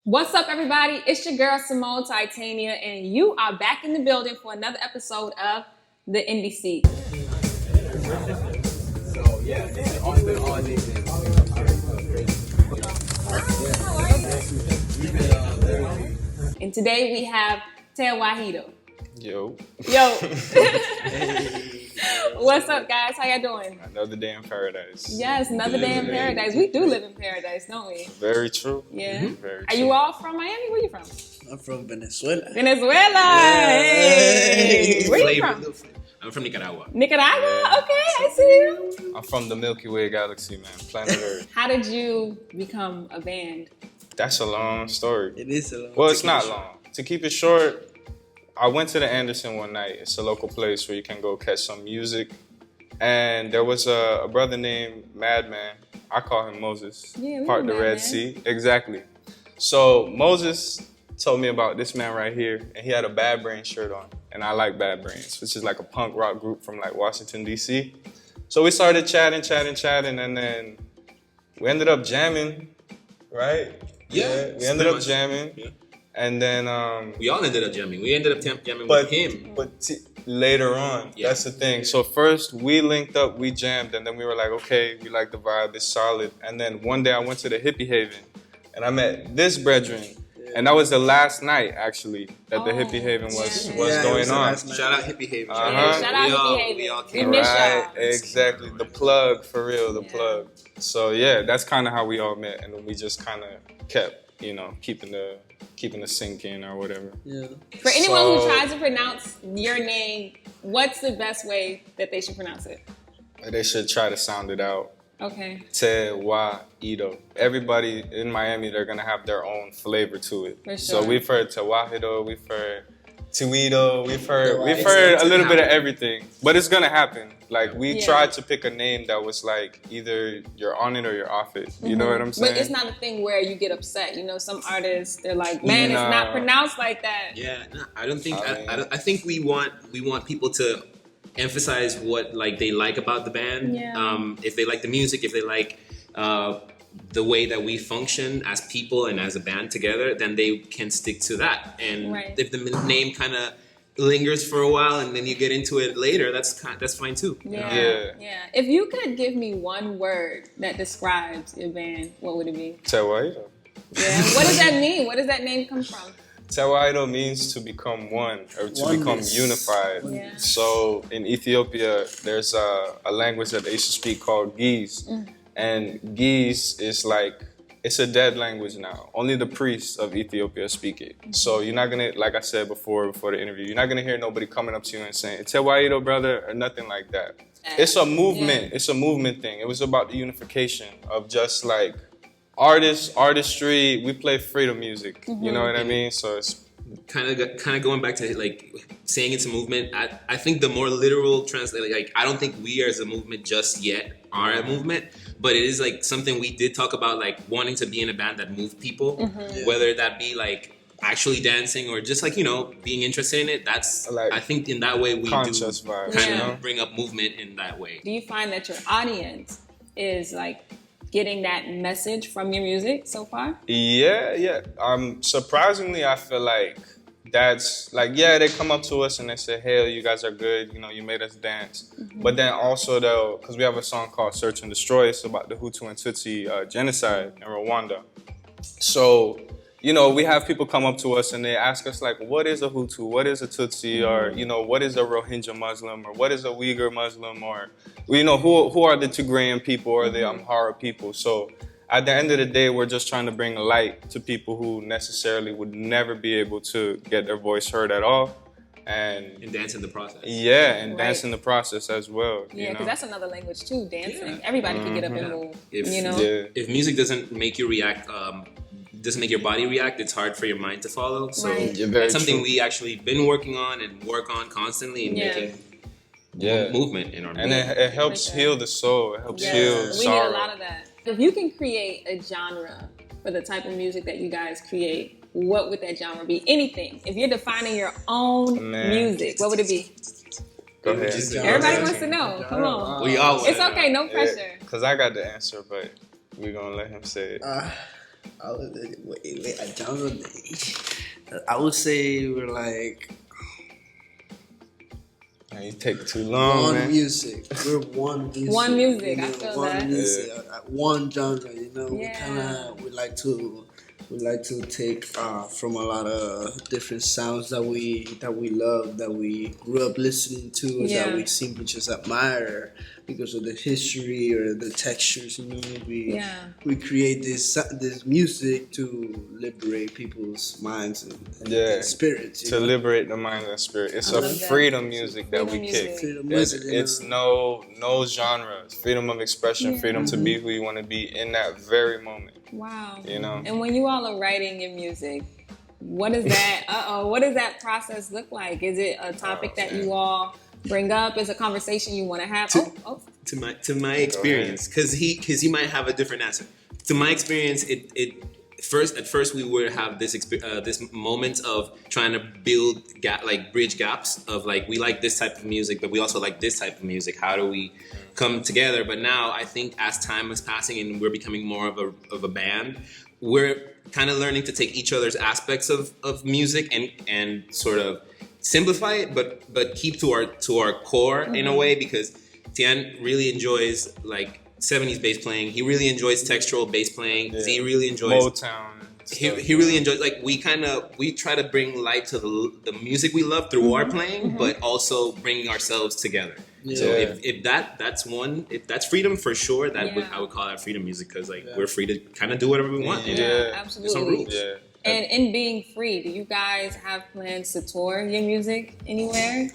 What's up, everybody? It's your girl, Symone, Titania, and you are back in the building for another episode of The Indie Seat. So, yeah, it's all these. And today we have Tewahedo. Yo. What's up, guys? How y'all doing? Another day in paradise. Yes, another day in paradise. We do live in paradise, don't we? Very true. Yeah. Mm-hmm. Very Are you all from Miami? Where you from? I'm from Venezuela. Venezuela. Hey. Where you from? I'm from Nicaragua. Nicaragua? Okay, I see you. I'm from the Milky Way galaxy, man. Planet Earth. How did you become a band? That's a long story. It is a long. Well, it's not long. To keep it short, I went to the Anderson one night. It's a local place where you can go catch some music. And there was a brother named Madman. I call him Moses. Yeah, part the Red Sea. Exactly. So Moses told me about this man right here, and he had a Bad Brains shirt on. And I like Bad Brains, which is like a punk rock group from like Washington, D.C. So we started chatting, and then we ended up jamming, right? Yeah. We ended up jamming. Yeah. And then we all ended up jamming. We ended up jamming with him. But later on, that's the thing. So first we linked up, we jammed, and then we were like, okay, we like the vibe, it's solid. And then one day I went to the Hippie Haven, and I met this brethren. And that was the last night, actually, that the Hippie Haven was going on. Shout out Hippie Haven. Shout out Hippie Haven. We all came right, exactly. The plug, for real, the plug. So yeah, that's kind of how we all met, and we just kind of kept, keeping the sync in or whatever. Yeah. For anyone who tries to pronounce your name, what's the best way that they should pronounce it? They should try to sound it out. Okay. Tewahedo. Everybody in Miami, they're gonna have their own flavor to it. For sure. So we've heard Tewahedo, we've heard Tewahedo, we've heard a little bit of everything. But it's gonna happen. Like we tried to pick a name that was like either you're on it or you're off it. You know what I'm saying? But it's not a thing where you get upset. Some artists, they're like, man, it's not pronounced like that. Yeah, no, I don't think. I think we want people to emphasize what they like about the band. Yeah. If they like the music, if they like the way that we function as people and as a band together, then they can stick to that. And if the name kind of lingers for a while and then you get into it later, that's fine too. Yeah. If you could give me one word that describes your band, what would it be? Tewahedo. Yeah. What does that mean? Where does that name come from? Tewahedo means to become one or to become unified. Yeah. So in Ethiopia, there's a language that they used to speak called Ge'ez. And Ge'ez is it's a dead language now. Only the priests of Ethiopia speak it. So you're not gonna, like I said before the interview, you're not gonna hear nobody coming up to you and saying, Tewahedo, brother, or nothing like that. It's a movement. Yeah. It's a movement thing. It was about the unification of just artistry. We play freedom music. You know what I mean? So it's kind of going back to saying it's a movement. I think the more literal translate, I don't think we as a movement just yet are a movement, but it is something we did talk about, wanting to be in a band that moved people, whether that be actually dancing or just being interested in it. That's I think in that way we do kind of bring up movement in that way. Do you find that your audience is getting that message from your music so far? Yeah. Surprisingly, I feel like that's they come up to us and they say, hey, you guys are good, you made us dance. But then also though, because we have a song called Search and Destroy, it's about the Hutu and Tutsi genocide in Rwanda. So, we have people come up to us and they ask us what is a Hutu, what is a Tutsi, or, what is a Rohingya Muslim, or what is a Uyghur Muslim, or, who are the Tigrayan people or the Amhara people. So at the end of the day, we're just trying to bring light to people who necessarily would never be able to get their voice heard at all. And dance in the process. Yeah, and dance in the process as well. Yeah, because that's another language too, dancing. Yeah. Everybody can get up and move, If music doesn't make you react, doesn't make your body react, it's hard for your mind to follow. So that's something we actually been working on and work on constantly and making movement in our music. And it helps heal the soul. It helps heal sorrow. We need a lot of that. If you can create a genre for the type of music that you guys create, what would that genre be? Anything. If you're defining your own music, what would it be? Go ahead. Everybody wants to know. Come on. We all It's okay, no pressure. Because I got the answer, but we're going to let him say it. Wait, a genre. I would say we're like Man, you take too long, one man. music. We're one music. One music, you know, I feel one that. music, one genre. You know, Yeah. we like to take from a lot of different sounds that we love, that we grew up listening to, Yeah. that we simply just admire because of the history or the textures. You know, we create this music to liberate people's minds and spirits. You To know? liberate the mind and spirit. It's I a love that. freedom music that we Freedom kick. music. Freedom It's, music, you it's know. no genre. It's freedom of expression, freedom to be who you want to be in that very moment. Wow. You know? And when you all are writing your music, what is that? What does that process look like? Is it a topic that you all bring up? Is a conversation you want to have? To my experience, because he might have a different answer. To my experience, at first we would have this moment of trying to build bridge gaps of like, we like this type of music, but we also like this type of music. How do we come together? But now I think as time is passing and we're becoming more of a band, we're kind of learning to take each other's aspects of music and sort of simplify it, but keep to our core in a way, because Tian really enjoys like 70s bass playing. He really enjoys textural bass playing. Yeah. He really enjoys Motown. He really enjoys, like, we try to bring light to the music we love through our playing, but also bringing ourselves together. Yeah. So if that's freedom for sure, I would call that freedom music, because we're free to kind of do whatever we want. Yeah, absolutely. There's no rules. Yeah. And in being free, do you guys have plans to tour your music anywhere?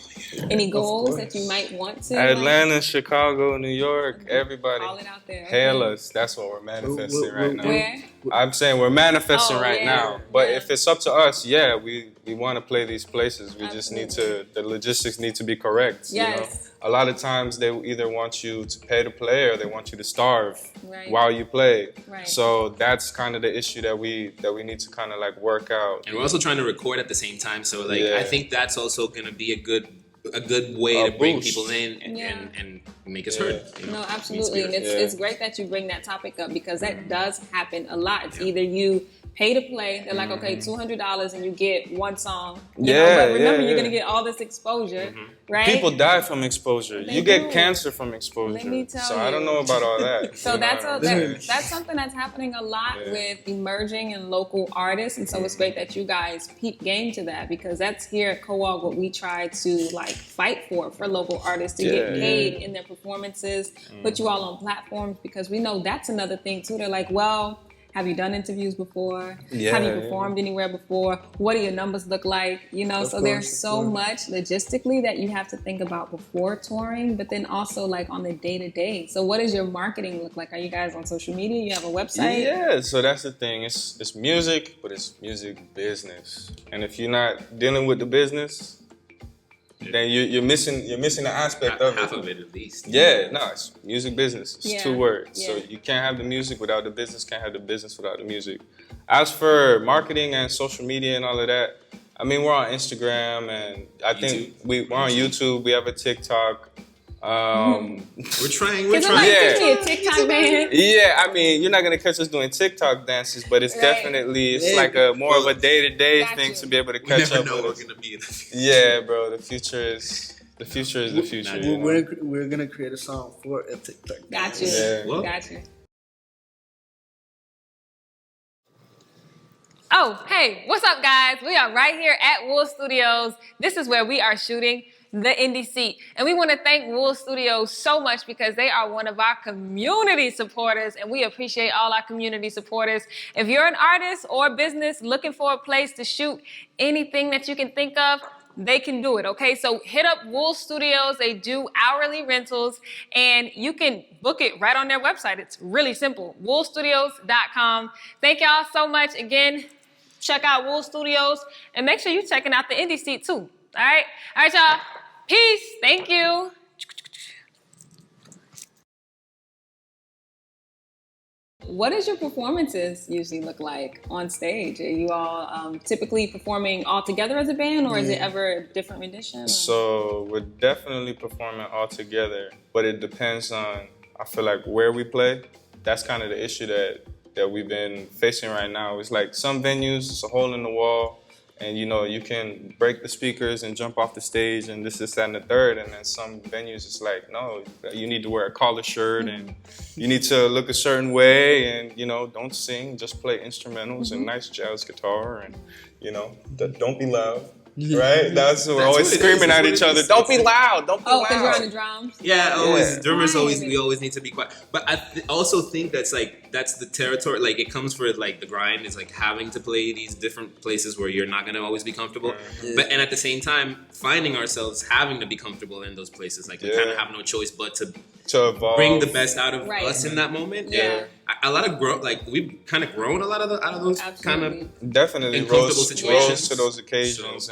Any goals that you might want to? Atlanta, Chicago, New York, everybody. Call it out there. Hail us. That's what we're manifesting right now. Where? I'm saying we're manifesting right now. But if it's up to us, we want to play these places. We just need the logistics need to be correct. Yes. You know? A lot of times they either want you to pay to play or they want you to starve while you play. Right. So that's kind of the issue that we need to kind of like work out. And we're also trying to record at the same time. So I think that's also going to be a good way to bring people in and make us heard. You know? No, absolutely. And it's great that you bring that topic up, because that does happen a lot. It's either you pay to play, they're like, okay, $200 and you get one song. You know, but remember, you're going to get all this exposure, right? People die from exposure. You get cancer from exposure. Let me tell so you. I don't know about all that. So that's something that's happening a lot with emerging and local artists. And so it's great that you guys peep game to that, because that's here at COAG what we try to like fight for local artists to get paid in their performances, put you all on platforms, because we know that's another thing too. They're like, well, have you done interviews before? Have you performed anywhere before? What do your numbers look like? You know, so there's so much logistically that you have to think about before touring, but then also like on the day-to-day. So what does your marketing look like? Are you guys on social media? You have a website? Yeah, so that's the thing. It's music, but it's music business. And if you're not dealing with the business, then you're missing the aspect of it. Half of it at least. It's music business. It's two words. Yeah. So you can't have the music without the business, can't have the business without the music. As for marketing and social media and all of that, I mean, we're on Instagram, and I think we're on YouTube. We have a TikTok. We're trying. A TikTok man. Yeah, I mean, you're not gonna catch us doing TikTok dances, but it's definitely like a more of a day-to-day thing to be able to catch up with us. Gonna be in the future. Yeah, bro, the future is the future. You know? We're gonna create a song for a TikTok. Got you. Yeah. Got you. Oh, hey, what's up, guys? We are right here at WUUL Studios. This is where we are shooting the Indie Seat. And we want to thank WUUL Studios so much, because they are one of our community supporters, and we appreciate all our community supporters. If you're an artist or business looking for a place to shoot anything that you can think of, they can do it, okay? So hit up WUUL Studios. They do hourly rentals, and you can book it right on their website. It's really simple, WUULstudios.com. Thank y'all so much. Again, check out WUUL Studios, and make sure you're checking out the Indie Seat too. All right, y'all. Peace. Thank you. What does your performances usually look like on stage? Are you all typically performing all together as a band, or is it ever a different rendition? So we're definitely performing all together, but it depends on, I feel like, where we play. That's kind of the issue, that that we've been facing right now. It's like some venues, it's a hole in the wall, and you know, you can break the speakers and jump off the stage and this, that, and the third. And then some venues, it's like, no, you need to wear a collar shirt and you need to look a certain way, and you know, don't sing, just play instrumentals and nice jazz guitar, and you know, don't be loud. Right? That's we're always screaming at each other. Don't be loud. Don't be loud. Oh, because you're on the drums? Yeah, always. Drummers Right. we always need to be quiet. But I also think that's the territory. Like, it comes for like the grind is like having to play these different places where you're not gonna always be comfortable. Yeah. But and at the same time, finding ourselves having to be comfortable in those places. Like, we kind of have no choice but to evolve. bring the best out of Right. us in that moment. Yeah. A lot of we've kind of grown a lot out of those kind Absolutely. of Definitely uncomfortable rose situations. to those occasions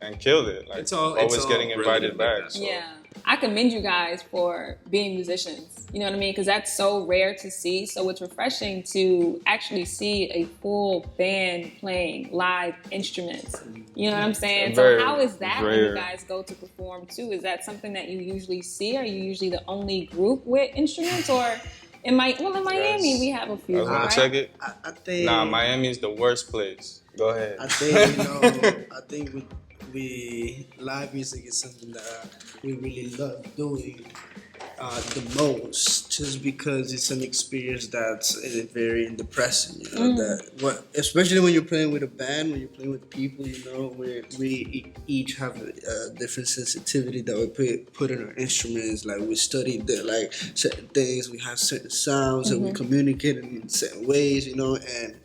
and killed it. Like, It's all always getting really invited like back. that. So. Yeah. I commend you guys for being musicians. You know what I mean? Because that's so rare to see. So it's refreshing to actually see a full band playing live instruments. You know what I'm saying? Very So how is that when rare. you guys go to perform too? Is that something that you usually see? Are you usually the only group with instruments? Or in Miami, we have a few, I right? check it. I think. Nah, Miami's the worst place. Go ahead. I think I think we live music is something that we really love doing the most, just because it's an experience that's very depressing. You know that especially when you're playing with a band, when you're playing with people. You know, where we each have a different sensitivity that we put in our instruments. Like, we study like certain things. We have certain sounds and we communicate in certain ways. You know, and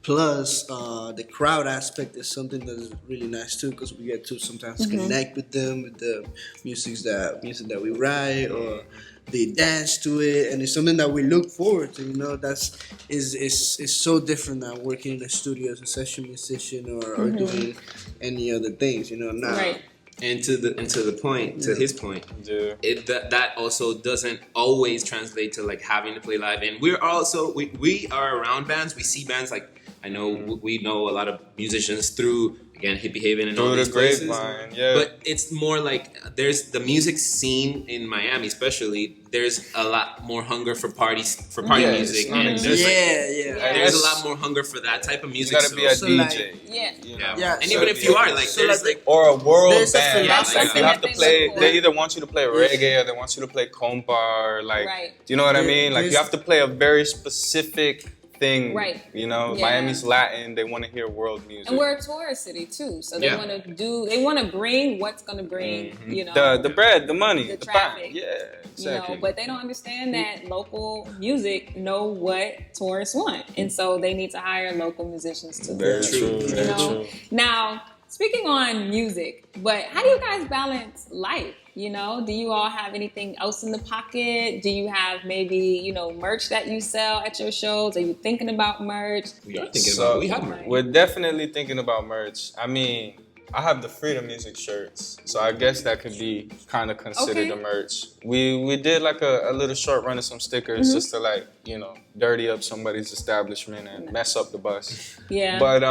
plus, the crowd aspect is something that is really nice too, because we get to sometimes connect with them with the music that we write, or they dance to it, and it's something that we look forward to. You know, that's is so different than working in a studio as a session musician or doing any other things. You know, now. Right. And to the point, to his point, Yeah. that also doesn't always translate to like having to play live. And we're also we are around bands. We see bands like, I know we know a lot of musicians through, again, Hippie Haven and all Through these the places. grapevine, yeah. But it's more like there's the music scene in Miami, especially. There's a lot more hunger for party Yeah, music, it's and not there's Yeah. a lot more hunger for that type of You music. gotta be a So, DJ. like, Yeah. You Yeah. know? Yeah, And So even if you are like, so there's like- like or a world There's a band. philosophy Like, you have to that they play. support. They either want you to play reggae or they want you to play compa, or like, Right. do you know what I There- mean? Like, you there's- have to play a very specific thing. Right. You know, Yeah. Miami's Latin. They want to hear world music. And we're a tourist city too, so they Yeah. want to bring what's going to bring, you know, the bread, the money, The the traffic. pound. Yeah, you exactly. know, but they don't understand that local music know what tourists want, and so they need to hire local musicians too. Very true. You Very know? true. Now, speaking on music, but how do you guys balance life? You know, do you all have anything else in the pocket? Do you have maybe, you know, merch that you sell at your shows? Are you thinking about merch? we are thinking So, about. We have merch. We're definitely thinking about merch. I mean, I have the Freedom Music shirts, so I guess that could be kind of considered Okay. a merch. We did like a little short run of some stickers just to, like, you know, dirty up somebody's establishment and mess up the bus. Yeah, But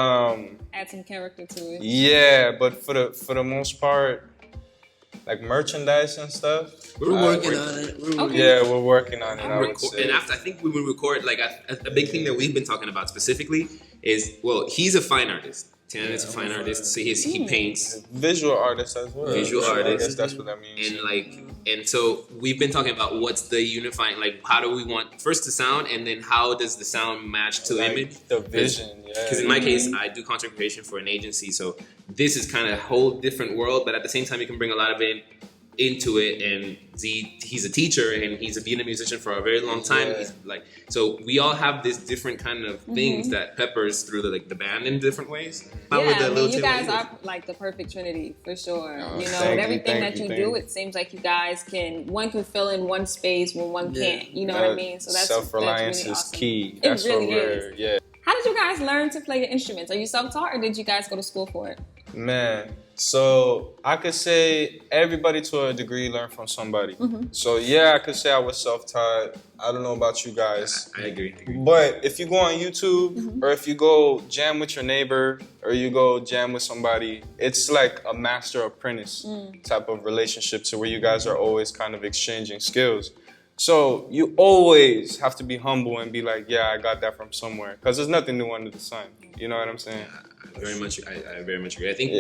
add some character to it. yeah, but for the most part, like merchandise and stuff. We're working on it. Okay. Yeah, we're working on it. I would Record, say. and after, I think we will record like a big thing that we've been talking about specifically is, well, he's a fine artist. Tiana is a fine artist. So he paints, Visual artist as well. Visual I artist. guess that's what that means. and so we've been talking about what's the unifying, like, how do we want first the sound, and then how does the sound match to Like, image? the vision, yeah. Because in my case, I do content creation for an agency, so this is kind of a whole different world. But at the same time, you can bring a lot of it into it. And he's a teacher and he's been a musician for a very long time. Yeah. He's like, so we all have this different kind of things that peppers through the band in different ways. Yeah, I mean, you guys are like the perfect trinity for sure. Oh, you know, thank with you, everything thank that you, you thank do, you. it seems like you guys can fill in one space when one Yeah. can't. You know what I mean? So that's self-reliance really is awesome. key. It That's really what we're, is. yeah. How did you guys learn to play your instruments? Are you self-taught or did you guys go to school for it? Man, so I could say everybody to a degree learned from somebody. So yeah, I could say I was self-taught. I don't know about you guys. I agree. But if you go on YouTube or if you go jam with your neighbor or you go jam with somebody, it's like a master apprentice type of relationship to where you guys are always kind of exchanging skills. So you always have to be humble and be like, yeah, I got that from somewhere, because there's nothing new under the sun. You know what I'm saying? I very much agree. I think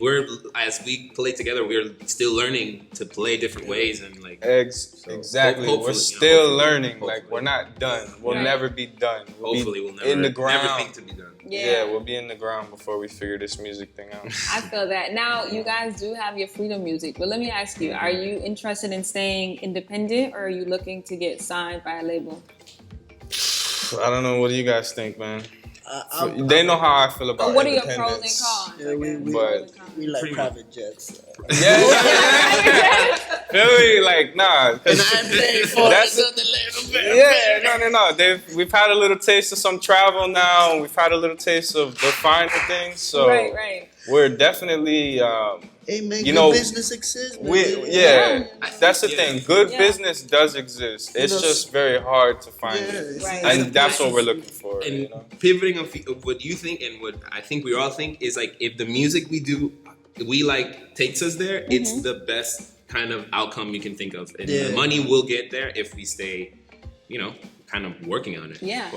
we're, as we play together, we're still learning to play different ways and like. Exactly. We're still learning. Like, we're not done. We'll never be done. Hopefully, we'll never in the ground. Never think to be done. Yeah, we'll be in the ground before we figure this music thing out. I feel that. Now, you guys do have your freedom music, but let me ask you, are you interested in staying independent, or are you looking to get signed by a label? I don't know. What do you guys think, man? They know how I feel about what are your independence. pros and cons? Yeah, we like private jets. Yeah. Really, like, nah. And I pay for We've had a little taste of some travel now, and we've had a little taste of the finer things. So we're definitely, good business exists. That's the thing. Good business does exist. It's just very hard to find it, and that's what we're looking for. And pivoting of what you think and what I think we all think is like, if the music we like takes us there, it's the best kind of outcome you can think of, and the money will get there if we stay, kind of working on it. I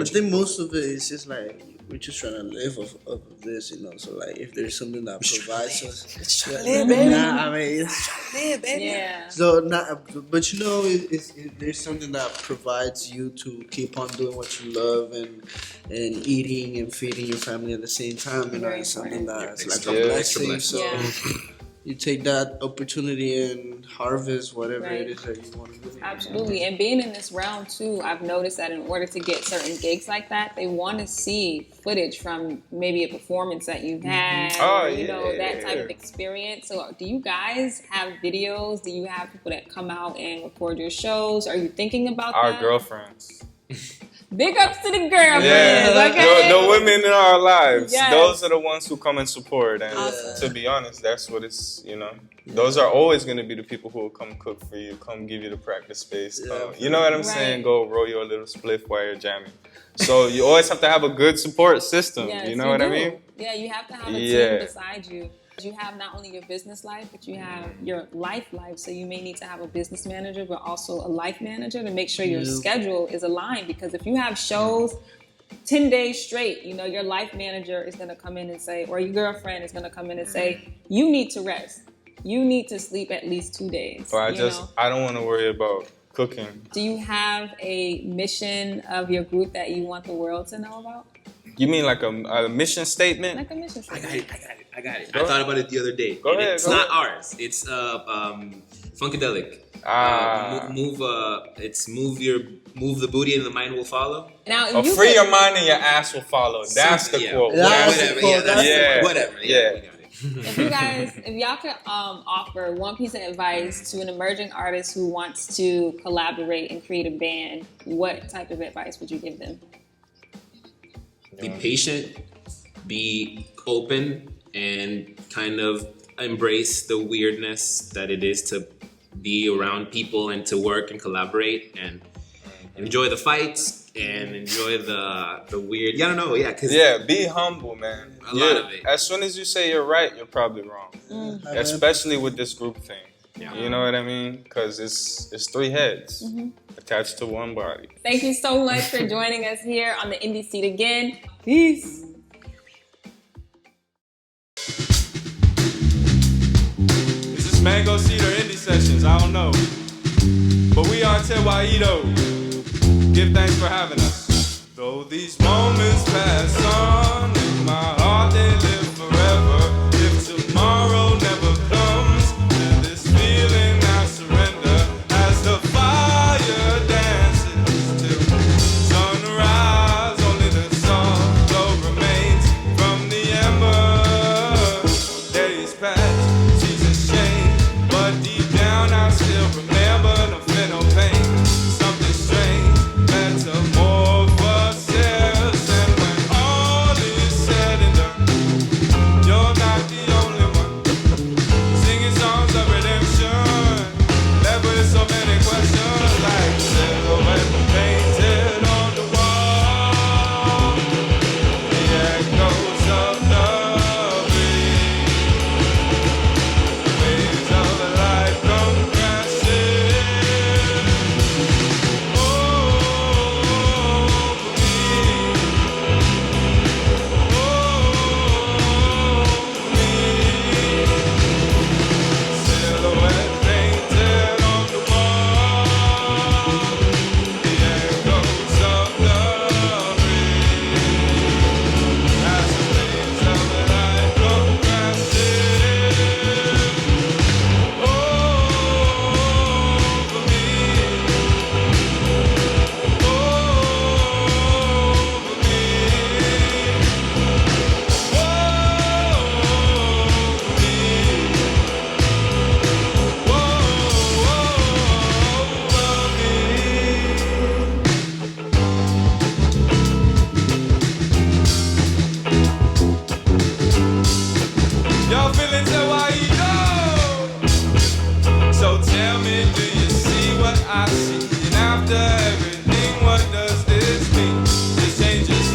think most of it is just like, we're just trying to live off of this, So like, if there's something that provides us, So but if there's something that provides you to keep on doing what you love and eating and feeding your family at the same time, it's something that's like a blessing. So you take that opportunity and harvest whatever it is that you want to do. Absolutely. And being in this realm too, I've noticed that in order to get certain gigs like that, they want to see footage from maybe a performance that you've had, that type of experience. So do you guys have videos? Do you have people that come out and record your shows? Are you thinking about that? Our girlfriends. Big ups to the girlfriends, okay? The women in our lives. Those are the ones who come and support. And to be honest, that's what it's, Those are always going to be the people who will come cook for you, come give you the practice space. You know what I'm saying? Go roll your little spliff while you're jamming. So you always have to have a good support system. You know what I mean? Yeah, you have to have a team beside you. You have not only your business life, but you have your life. So you may need to have a business manager, but also a life manager to make sure your schedule is aligned. Because if you have shows 10 days straight, your life manager is going to come in and say, or your girlfriend is going to come in and say, you need to rest. You need to sleep at least 2 days. But I don't want to worry about cooking. Do you have a mission of your group that you want the world to know about? You mean like a mission statement? Like a mission statement. I got it. I thought about it the other day. It's not ours. It's Funkadelic. Move the booty and the mind will follow. Now, free your mind and your ass will follow. That's the quote. Whatever. If y'all could offer one piece of advice to an emerging artist who wants to collaborate and create a band, what type of advice would you give them? Be patient, be open, and kind of embrace the weirdness that it is to be around people and to work and collaborate, and enjoy the fights and enjoy the weird. Be humble, man. A lot of it. As soon as you say you're right, you're probably wrong. Especially with this group thing. You know what I mean? Because it's three heads attached to one body. Thank you so much for joining us here on the Indie Seat again. Peace. Is this Mango Seed or Indie Sessions? I don't know. But we are Tewahedo. Give thanks for having us. Though these moments pass on, in my heart they live forever. If tomorrow never comes, to this feeling I surrender. As the fire dances till sunrise, only the soft glow remains from the embers. Days pass, seasons change, but deep down I still remember no fear, no pain. Something strange, metamorphosis, and when all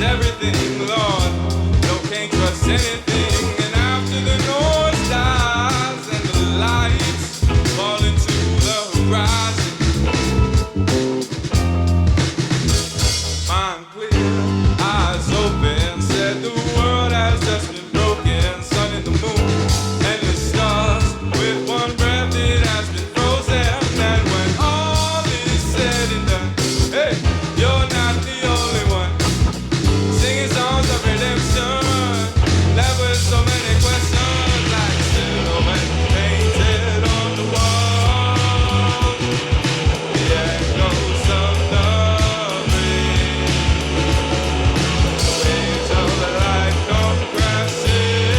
everything, Lord. No, can't trust anything. And after the noise dies and the lights fall into the horizon, mind clear, eyes open, said the world has just been broken. Sun and the moon and the stars, with one breath it has been frozen. And when all is said and done, hey, you're not the only one singing songs of redemption, left with so many questions like silhouette painted on the wall. The echoes of the rain, the waves of the light come crashing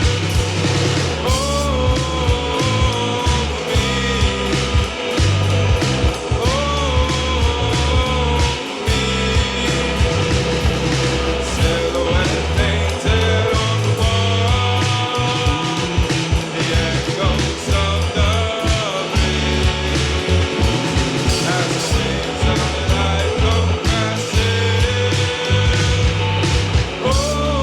over me, silhouette painted on the wall. The echoes of the rain, as the waves of the light come crashing over me,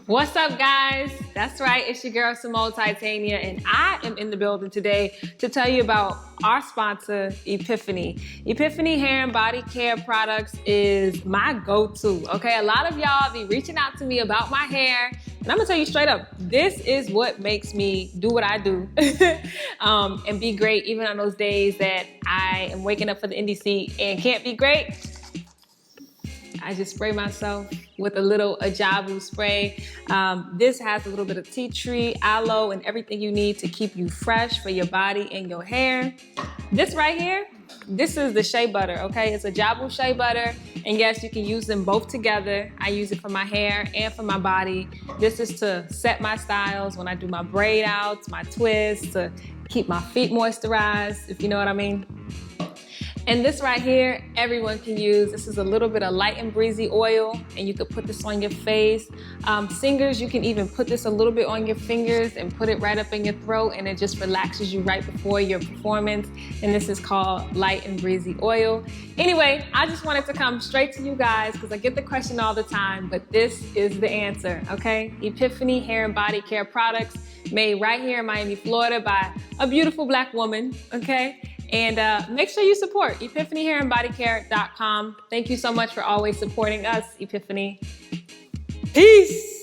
What's up, guys? That's right, it's your girl Symone Titania, and I am in the building today to tell you about our sponsor, Epiphanii. Epiphanii hair and body care products is my go-to, okay? A lot of y'all be reaching out to me about my hair, and I'm gonna tell you straight up, this is what makes me do what I do and be great even on those days that I am waking up for the indie seat and can't be great. I just spray myself with a little Ajabu spray. This has a little bit of tea tree, aloe, and everything you need to keep you fresh for your body and your hair. This right here, this is the shea butter, okay? It's Ajabu shea butter, and yes, you can use them both together. I use it for my hair and for my body. This is to set my styles when I do my braid outs, my twists, to keep my feet moisturized, if you know what I mean. And this right here, everyone can use. This is a little bit of light and breezy oil, and you could put this on your face. Singers, you can even put this a little bit on your fingers and put it right up in your throat, and it just relaxes you right before your performance. And this is called light and breezy oil. Anyway, I just wanted to come straight to you guys because I get the question all the time, but this is the answer, okay? Epiphanii hair and body care products made right here in Miami, Florida by a beautiful Black woman, okay? And make sure you support EpiphaniiHairandBodyCare.com. Thank you so much for always supporting us, Epiphanii. Peace.